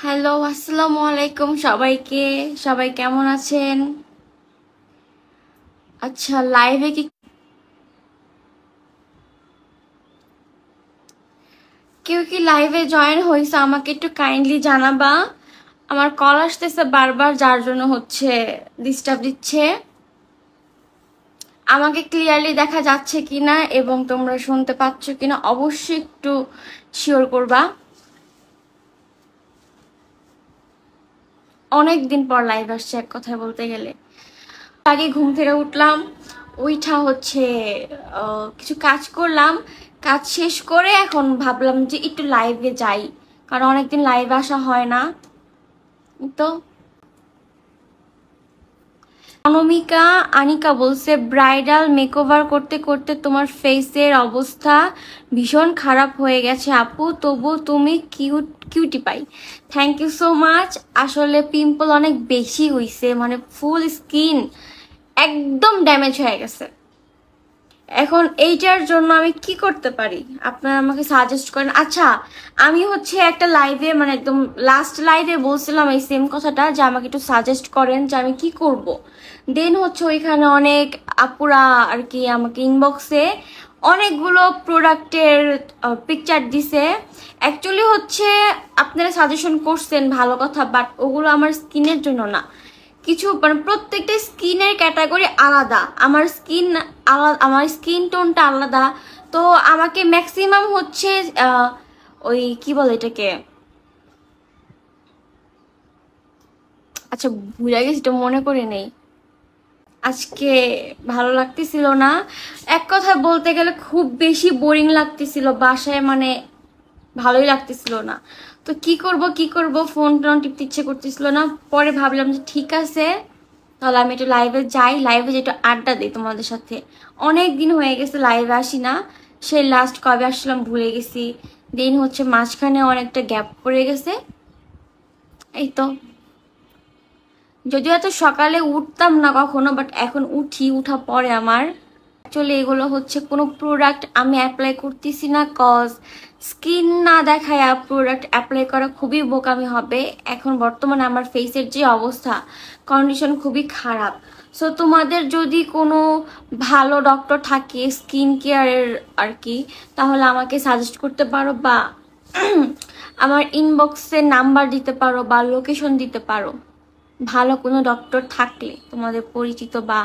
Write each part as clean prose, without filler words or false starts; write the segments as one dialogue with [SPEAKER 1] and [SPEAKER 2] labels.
[SPEAKER 1] Hello, আসসালামু আলাইকুম সবাইকে। সবাই কেমন আছেন? আচ্ছা, লাইভে কি কেউ কি লাইভে জয়েন হয়েছে? আমাকে একটু কাইন্ডলি জানাবা। আমার কল আসতেছে বারবার, যার জন্য হচ্ছে ডিস্টার্ব দিচ্ছে। আমাকে ক্লিয়ারলি দেখা যাচ্ছে কিনা এবং তোমরা শুনতে পাচ্ছ কিনা অবশ্যই একটু শিওর করবা। অনেক দিন পর লাইভ আসছে এক কথায় বলতে গেলে। আগে ঘুম থেকে উঠলাম, ওইটা হচ্ছে কিছু কাজ করলাম, কাজ শেষ করে এখন ভাবলাম যে একটু লাইভে যাই, কারণ অনেকদিন লাইভে আসা হয় না। তো অনমিকা আনিকা বলছে, ব্রাইডাল মেকওভার করতে করতে তোমার ফেসের অবস্থা ভীষণ খারাপ হয়ে গেছে আপু, তবু তুমি cutie pie. Thank you so much. আসলে পিম্পল অনেক বেশি হইছে, মানে ফুল স্কিন একদম ড্যামেজ হয়ে গেছে। এখন এইটার জন্য আমি কি করতে পারি, আপনারা আমাকে সাজেস্ট করেন। আচ্ছা, আমি হচ্ছে একটা লাইভে, মানে একদম লাস্ট লাইভে বলছিলাম এই সেম কথাটা, যে আমাকে একটু সাজেস্ট করেন যে আমি কি করব। দেন হচ্ছে ওইখানে অনেক আপুরা আর কি আমাকে ইনবক্সে অনেকগুলো প্রোডাক্টের পিকচার দিছে। অ্যাকচুয়ালি হচ্ছে আপনারা সাজেশন করছেন ভালো কথা, বাট ওগুলো আমার স্কিনের জন্য না। কিছু মানে প্রত্যেকটা স্কিনের ক্যাটাগরি আলাদা, আমার স্কিন আলাদা, আমার স্কিন টোনটা আলাদা। তো আমাকে ম্যাক্সিমাম হচ্ছে ওই কি বলে এটাকে, আচ্ছা ভুলে গেছি, তো মনে করে নেই। আজকে ভালো লাগতেছিল না, এক কথা বলতে গেলে খুব বেশি বোরিং লাগতেছিল বাসায়, মানে ভালোই লাগতেছিল না। তো কি করব, ফোন টোন টিপতে ইচ্ছে করতেছিল না। পরে ভাবলাম যে ঠিক আছে, তাহলে আমি একটু লাইভে যাই, লাইভে যে একটু আড্ডা দিই তোমাদের সাথে। অনেক দিন হয়ে গেছে লাইভে আসি না, সেই লাস্ট কবে আসলাম ভুলে গেছি। দিন হচ্ছে মাঝখানে অনেকটা গ্যাপ পড়ে গেছে। এই তো, যদিও এত সকালে উঠতাম না কখনো, বাট এখন উঠি, উঠা পরে আমার। অ্যাকচুয়ালি এগুলো হচ্ছে কোনো প্রোডাক্ট আমি অ্যাপ্লাই করতেছি না, কজ স্কিন না দেখায় প্রোডাক্ট অ্যাপ্লাই করা খুবই বোকামি হবে। এখন বর্তমানে আমার ফেসের যে অবস্থা, কন্ডিশন খুবই খারাপ। সো তোমাদের যদি কোনো ভালো ডক্টর থাকে স্কিন কেয়ারের আর কি, তাহলে আমাকে সাজেস্ট করতে পারো, বা আমার ইনবক্সে নাম্বার দিতে পারো বা লোকেশন দিতে পারো, ভালো কোনো ডক্টর থাকলে তোমাদের পরিচিত বা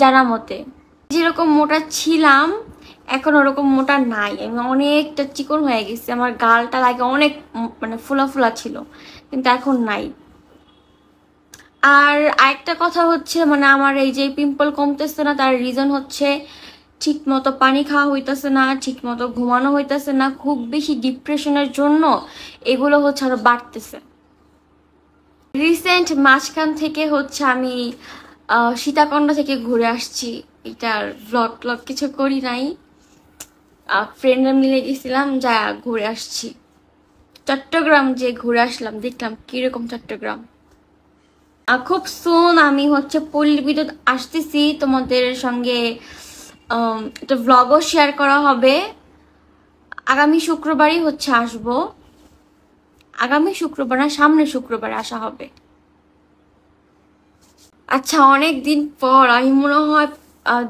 [SPEAKER 1] জানা মতে। যেরকম মোটা ছিলাম এখন ওরকম মোটা নাই, আমি অনেকটা চিকন হয়ে গেছি। আমার গালটা লাগে অনেক মানে ফোলা ফোলা ছিল, কিন্তু এখন নাই। আর আরেকটা কথা হচ্ছে, মানে আমার এই যে পিম্পল কমতেছে না, তার রিজন হচ্ছে ঠিক মতো পানি খাওয়া হইতেছে না, ঠিক মতো ঘুমানো হইতেছে না, খুব বেশি ডিপ্রেশনের জন্য এগুলো হচ্ছে আরো বাড়তেছে। রিসেন্ট মাঝখান থেকে হচ্ছে আমি সীতাকুণ্ড থেকে ঘুরে আসছি। এটার ব্লগ ট্লগ কিছু করি নাই, ফ্রেন্ডরা মিলে গেছিলাম, যা ঘুরে আসছি। চট্টগ্রাম যে ঘুরে আসলাম, দেখলাম কিরকম চট্টগ্রাম। খুব সুন আমি হচ্ছে পল্লী বিদ্যুৎ আসতেছি, তোমাদের সঙ্গে একটা ব্লগও শেয়ার করা হবে। আগামী শুক্রবারই হচ্ছে আসবো, আগামী শুক্রবার না, সামনে শুক্রবার আসা হবে। আচ্ছা, অনেক দিন পর, আমি মনে হয়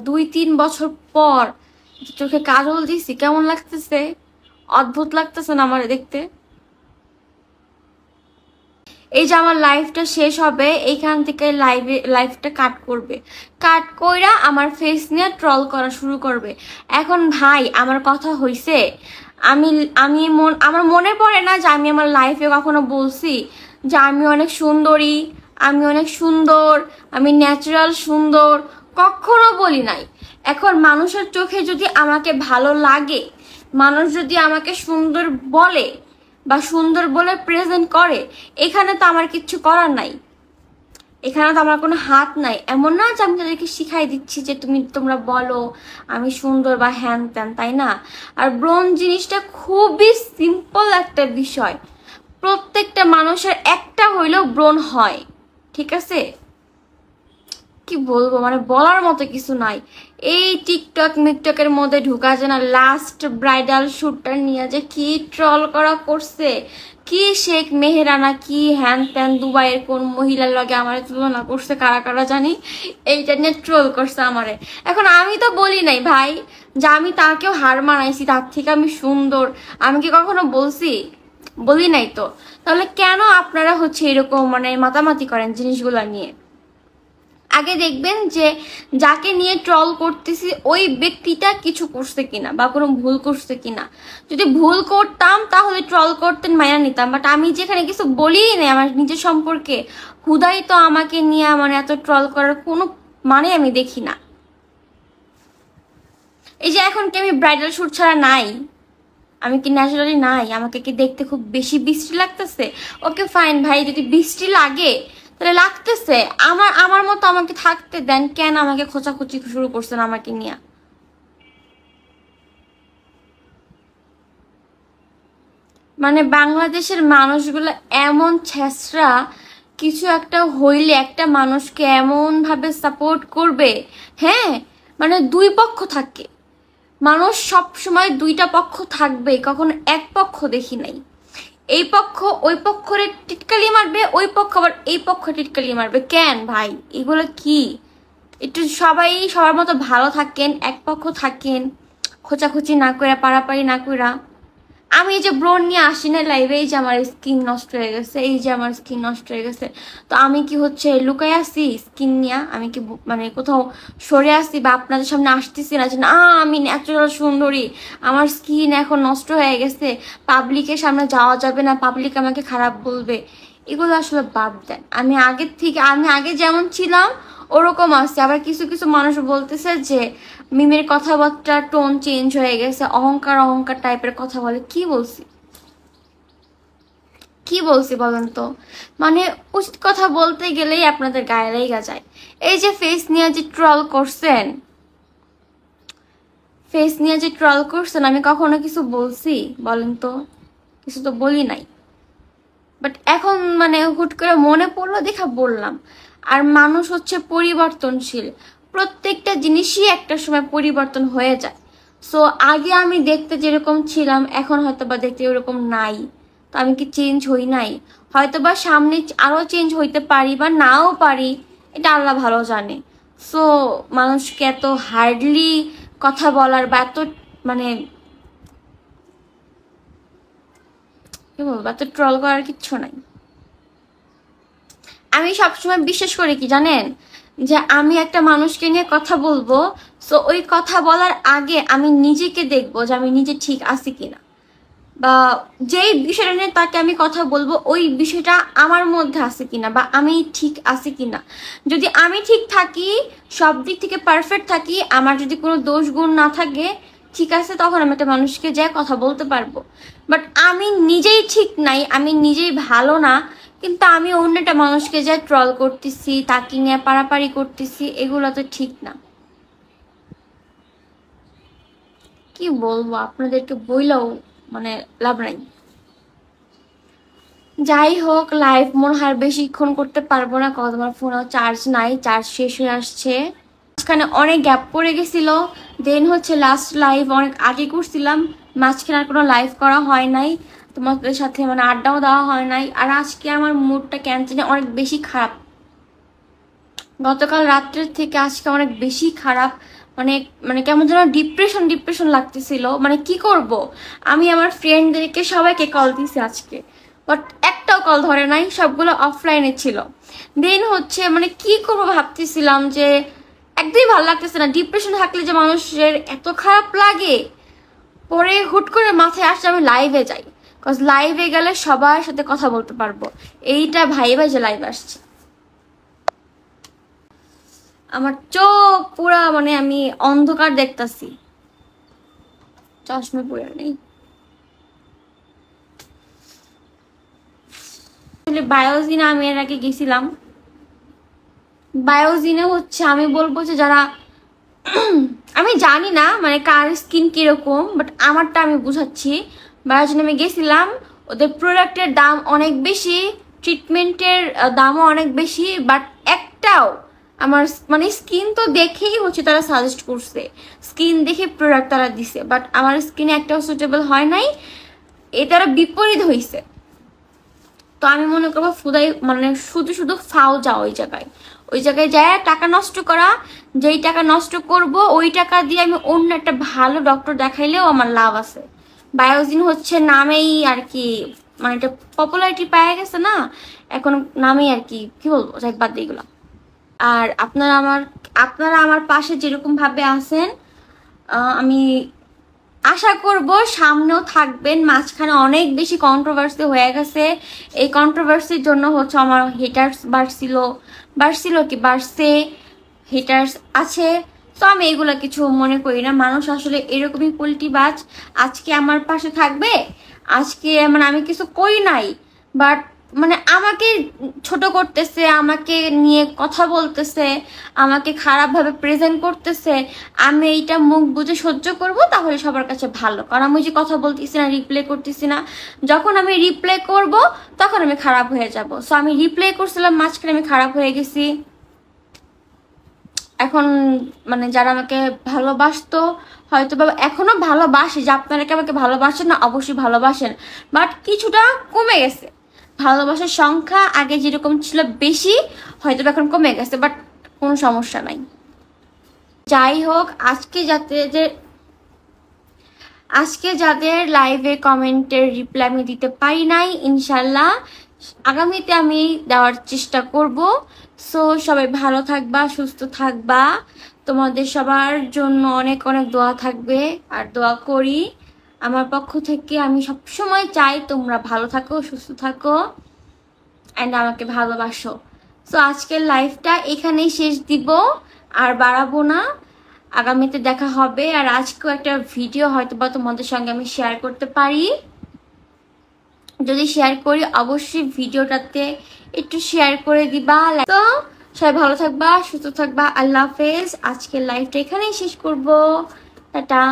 [SPEAKER 1] 2-3 বছর পর চোখে কাজল দিছি। কেমন লাগতেছে? অদ্ভুত লাগতেছে না আমার দেখতে? এই যে আমার লাইফটা শেষ হবে, এইখান থেকে লাইফটা কাট করবে, কাট কইরা আমার ফেস নিয়ে ট্রল করা শুরু করবে। এখন ভাই আমার কথা হইছে, আমি আমি আমার মনে পড়ে না যে আমি আমার লাইফে কখনো বলছি যে আমি অনেক সুন্দরী, আমি অনেক সুন্দর, আমি ন্যাচারাল সুন্দর, কখনো বলি নাই। এখন মানুষের চোখে যদি আমাকে ভালো লাগে, মানুষ যদি আমাকে সুন্দর বলে বা সুন্দর বলে প্রেজেন্ট করে, এখানে তো আমার কিচ্ছু করার নাই, এখানে তো আমার কোনো হাত নাই। এমন না যে আমি তাদেরকে শিখাই দিচ্ছি যে তোমরা বলো আমি সুন্দর বা হ্যান ত্যান, তাই না? আর ব্রণ জিনিসটা খুবই সিম্পল একটা বিষয়, প্রত্যেকটা মানুষের একটা হইলেও ব্রণ হয়, ঠিক আছে? কি বলবো, মানে বলার মতো কিছু নাই। এই টিকটকের মধ্যে ঢুকা যায় না, লাস্ট ব্রাইডাল শ্যুটটা নিয়ে যে কি ট্রল করা করছে, কি শেখ মেহেরানা কি হ্যান ত্যান দুবাইয়ের কোন মহিলার লগে আমার তুলনা করছে কারা কারা জানি, এইটা নিয়ে ট্রোল করছে আমারে। এখন আমি তো বলি নাই ভাই যে আমি তাকেও হার মানাইছি, তার থেকে আমি সুন্দর, আমি কি কখনো বলছি? বলি নাই তো। তাহলে কেন আপনারা হচ্ছে এরকম মানে মাতামাতি করেন জিনিসগুলা নিয়ে? আগে দেখবেন যে যাকে নিয়ে ট্রল করতেছি ওই ব্যক্তিটা কিছু করছে কিনা বা কোনো ভুল করছে কিনা। যদি ভুল করতাম তাহলে ট্রল করতেন, মায়া নিতাম। বাট আমি যেখানে কিছু বলিই নাই আমার নিজের সম্পর্কে, হুদাই তো আমাকে নিয়ে মানে এত ট্রল করার কোনো মানে আমি দেখি না। এই যে এখন কি আমি ব্রাইডাল শুট ছাড়া নাই? আমি কি ন্যাচারালি নাই? আমাকে কি দেখতে খুব বেশি বৃষ্টি লাগতেছে? ওকে ফাইন ভাই, যদি বৃষ্টি লাগে তাহলে লাগতেছে, আমার মতো আমাকে থাকতে দেন। কেন আমাকে খোঁচাখুচি শুরু করছেন আমাকে নিয়ে? মানে বাংলাদেশের মানুষগুলো এমন ছেঁচড়া, কিছু একটা হইলে একটা মানুষকে এমন ভাবে সাপোর্ট করবে। হ্যাঁ, মানে দুই পক্ষ থাকে, মানুষ সব সময় দুইটা পক্ষ থাকবে, কখনো এক পক্ষ দেখি নাই। এই পক্ষ ওই পক্ষরে টিটকালি মারবে, ওই পক্ষ আবার এই পক্ষ টিটকালি মারবে। কেন ভাই এগুলো কি? একটু সবাই সবার মতো ভালো থাকেন, এক পক্ষ থাকেন, খোঁচাখুচি না কইরা পারাপারি না কইরা। আমি এই যে ব্রণ নিয়ে আসি না লাইভে, এই যে আমার স্কিন নষ্ট হয়ে গেছে, এই যে আমার স্কিন নষ্ট হয়ে গেছে, তো আমি কি হচ্ছে লুকাই আসি স্কিন নিয়ে? আমি কি মানে কোথাও সরে আসছি বা আপনাদের সামনে আসতেছি না যে না আমি ন্যাচারাল সুন্দরী, আমার স্কিন এখন নষ্ট হয়ে গেছে, পাবলিকের সামনে যাওয়া যাবে না, পাবলিক আমাকে খারাপ বলবে? এগুলো আসলে বাদ দেন। আমি আগের থেকে, আমি আগে যেমন ছিলাম ওরকম আছে। আবার কিছু কিছু মানুষ বলতেছে যে মিমের কথাবার্তা টোন চেঞ্জ হয়ে গেছে, অহংকার অহংকার টাইপের কথা বলে। কি বলছি? কি বলছি বলেন তো? মানে উচিত কথা বলতে গেলেই আপনাদের গায়ে লেগে যায়। এই যে ফেস নিয়ে যে ট্রল করছেন, ফেস নিয়ে যে ট্রল করছেন, আমি কখনো কিছু বলছি বলেন তো? কিছু তো বলি নাই। বাট এখন মানে হুট করে মনে পড়লো দেখা বললাম। আর মানুষ হচ্ছে পরিবর্তনশীল, প্রত্যেকটা জিনিসই একটা সময় পরিবর্তন হয়ে যায়। সো আগে আমি দেখতে যেরকম ছিলাম এখন হয়তো বা দেখতে ওরকম নাই, তো আমি কি চেঞ্জ হই নাই? হয়তো বা সামনে আরো চেঞ্জ হইতে পারি বা নাও পারি, এটা আল্লাহ ভালো জানে। সো মানুষকে এত হার্ডলি কথা বলার বা এত মানে কি বলবো, এত ট্রল করার কিচ্ছু নাই। আমি সবসময় বিশ্বাস করি কি জানেন, যে আমি একটা মানুষকে নিয়ে কথা বলবো, সো ওই কথা বলার আগে আমি নিজেকে দেখবো যে আমি নিজে ঠিক আছি কিনা, বা যেই বিষয়টা নিয়ে তাকে আমি কথা বলবো ওই বিষয়টা আমার মধ্যে আছে কিনা, বা আমি ঠিক আছি কিনা। যদি আমি ঠিক থাকি, সব দিক থেকে পারফেক্ট থাকি, আমার যদি কোনো দোষ গুণ না থাকে, ঠিক আছে, তখন আমি একটা মানুষকে যা কথা বলতে পারবো। বাট আমি নিজেই ঠিক নাই, আমি নিজেই ভালো না, কিন্তু আমি অন্য একটা মানুষকে যা ট্রল করতেছি, তাকে নিয়ে পারাপারি করতেছি, এগুলো তো ঠিক না। কি বলবো আপনাদেরকে বইলেও মানে লাভ নাই। যাই হোক, লাইভ মনে হয় বেশিক্ষণ করতে পারবো না, কারণ আমার ফোনেও চার্জ নাই, চার্জ শেষ হয়ে আসছে। মাঝখানে অনেক গ্যাপ পড়ে গেছিল, দেন হচ্ছে লাস্ট লাইভ অনেক আগে করছিলাম, মাঝখানে আর কোনো লাইভ করা হয় নাই, তোমাদের সাথে মানে আড্ডাও দেওয়া হয় নাই। আর আজকে আমার মুডটা কেন জানি অনেক বেশি খারাপ, গতকাল রাত্রের থেকে আজকে অনেক বেশি খারাপ। মানে মানে কেমন যেন ডিপ্রেশন ডিপ্রেশন লাগতেছিল। মানে কি করব, আমি আমার ফ্রেন্ডদেরকে সবাইকে কল দিছি আজকে, বাট একটাও কল ধরে নাই, সবগুলো অফলাইনে ছিল। দেন হচ্ছে মানে কি করব ভাবতেছিলাম যে একদমই ভালো লাগতেছে না। ডিপ্রেশন থাকলে যে মানুষের এত খারাপ লাগে, পরে হুট করে মাথায় আসছে আমি লাইভে যাই, কজ লাইভে গেলে সবার সাথে কথা বলতে পারবো। এইটা ভাই ভাই যে লাইভ আসছে, আমার চোখ পুরা মানে আমি অন্ধকার দেখতাছি, চশমা পরে নেই। বায়োজিনে আমি এর আগে গেছিলাম। বায়োজিনে হচ্ছে আমি বলবো যে যারা আমি জানি না মানে কার স্কিন কিরকম, বাট আমারটা আমি বুঝাচ্ছি। বায়োজিনে আমি গেছিলাম, ওদের প্রোডাক্টের দাম অনেক বেশি, ট্রিটমেন্টের দামও অনেক বেশি, বাট একটাও আমার মানে স্কিন তো দেখেই হচ্ছে তারা সাজেস্ট করছে, স্কিন দেখে প্রোডাক্ট তারা দিছে, বাট আমার স্কিনে একটাও সুটেবল হয় নাই। এটার বিপরীত হয়েছে, তো আমি মনে করবো ফুদাই মানে শুধু শুধু ফাও যাও ওই জায়গায় যায় টাকা নষ্ট করা, যেই টাকা নষ্ট করব ওই টাকা দিয়ে আমি অন্য একটা ভালো ডক্টর দেখাইলেও আমার লাভ আছে। বায়োজিন হচ্ছে নামেই আর কি, মানে এটা পপুলারিটি পেয়ে গেছে না এখন, নামেই আর কি বলবো, যাই বাদ দিয়ে এগুলো। আর আপনারা আমার পাশে যেরকম ভাবে আছেন আমি আশা করব সামনেও থাকবেন। মাঝখানে অনেক বেশি কন্ট্রোভার্সি হয়ে গেছে, এই কন্ট্রোভার্সির জন্য হচ্ছে আমার হেটার্স বাড়ছে, হেটার্স আছে। তো আমি এগুলা কিছু মনে করি না, মানুষ আসলে এরকমই পলিটিবাজ। আজকে আমার পাশে থাকবে, আজকে মানে আমি কিছু করি নাই বাট মানে আমাকে ছোট করতেছে, আমাকে নিয়ে কথা বলতেছে, আমাকে খারাপভাবে প্রেজেন্ট করতেছে, আমি এইটা মুখ বুঝে সহ্য করব, তাহলে সবার কাছে ভালো। কারণ আমি যে কথা বলতেছি না, রিপ্লাই করতেছি না, যখন আমি রিপ্লাই করব তখন আমি খারাপ হয়ে যাব। সো আমি রিপ্লাই করছিলাম, মাঝখানে আমি খারাপ হয়ে গেছি। এখন মানে যারা আমাকে ভালোবাসতো হয়তো বা এখনো ভালোবাসে, যে আপনারা কি আমাকে ভালোবাসেন না, অবশ্যই ভালোবাসেন, বাট কিছুটা কমে গেছে ভালোবাসার সংখ্যা। আগে যেরকম ছিল বেশি, হয়তো এখন কমে গেছে, বাট কোনো সমস্যা নাই। যাই হোক, আজকে যাদের লাইভে কমেন্টের রিপ্লাই আমি দিতে পারি নাই, ইনশাল্লাহ আগামীতে আমি দেওয়ার চেষ্টা করব। সো সবাই ভালো থাকবা, সুস্থ থাকবা, তোমাদের সবার জন্য অনেক অনেক দোয়া থাকবে, আর দোয়া করি আমার পক্ষ থেকে। আমি সবসময় চাই তোমরা ভালো থাকো, সুস্থ থাকো, অ্যান্ড আমাকে ভালোবাসো। সো আজকের লাইফটা এখানেই শেষ দিব, আর বাড়াবো না। আগামীতে দেখা হবে। আর আজকেও একটা ভিডিও হয়তো বা তোমাদের সঙ্গে আমি শেয়ার করতে পারি, যদি শেয়ার করি অবশ্যই ভিডিওটাতে একটু শেয়ার করে দিবা। তো সবাই ভালো থাকবা, সুস্থ থাকবা, আল্লাহ হাফেজ। আজকের লাইফটা এখানেই শেষ করব, টাটা।